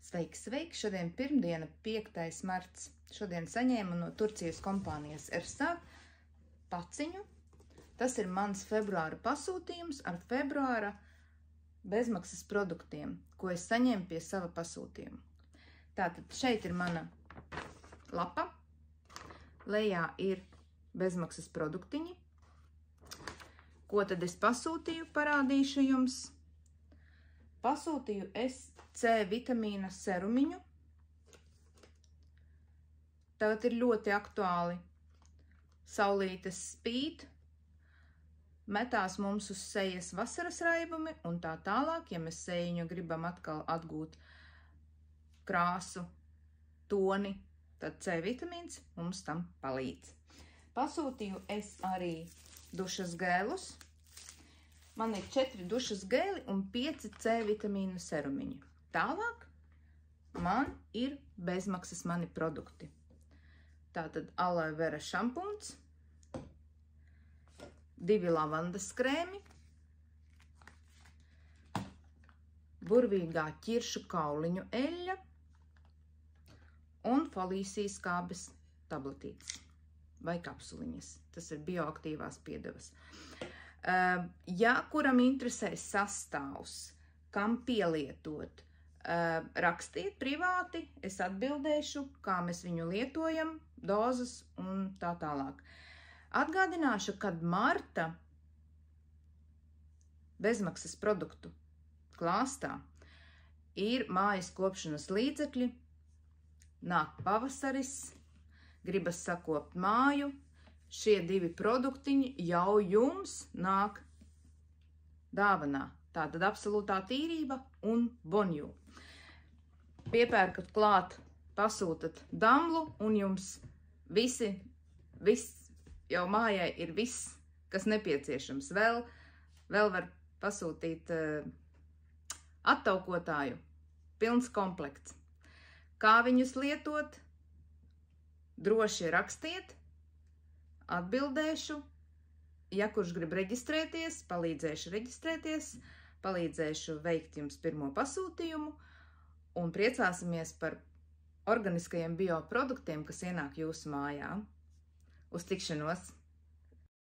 Sveiki, sveiki! Šodien pirmdiena, 5. marts. Šodien saņēmu no Turcijas kompānijas Ersa paciņu. Tas ir mans februāra pasūtījums ar februāra bezmaksas produktiem, ko es saņēmu pie sava pasūtījuma. Tātad šeit ir mana lapa. Lejā ir bezmaksas produktiņi. Ko tad es pasūtīju, parādīšu jums. Pasūtīju es C vitamīna serumiņu. Tagad ir ļoti aktuāli. Saulītes spīd, metās mums uz sejas vasaras raibumi un tā tālāk, ja mēs sejiņu gribam atkal atgūt krāsu, toni, tad C vitamīns mums tam palīdz. Pasūtīju es arī dušas gēlus. Man ir 4 dušas gēli un 5 C vitamīna serumiņi. Tālāk man ir bezmaksas mani produkti. Tātad aloe vera šampuns, 2 lavandas krēmi, burvīgā ķiršu kauliņu eļļa un folīsijas skābes tabletītes vai kapsuliņas. Tas ir bioaktīvās piedevas. Ja kuram interesē sastāvs, kam pielietot, rakstiet privāti, es atbildēšu, kā mēs viņu lietojam, dozes un tā tālāk. Atgādināšu, kad marta bezmaksas produktu klāstā ir mājas kopšanas līdzekļi, nāk pavasaris, gribas sakopt māju, šie 2 produktiņi jau jums nāk dāvanā. Tātad absolūtā tīrība un bonju. Piepērkat klāt, pasūtat damlu un jums viss jau mājai ir viss, kas nepieciešams. Vēl var pasūtīt attaukotāju, pilns komplekts. Kā viņus lietot? Droši rakstiet, atbildēšu. Ja kurš grib reģistrēties, palīdzēšu reģistrēties, palīdzēšu veikt jums pirmo pasūtījumu un priecāsimies par organiskajiem bioproduktiem, kas ienāk jūsu mājā. Uz tikšanos!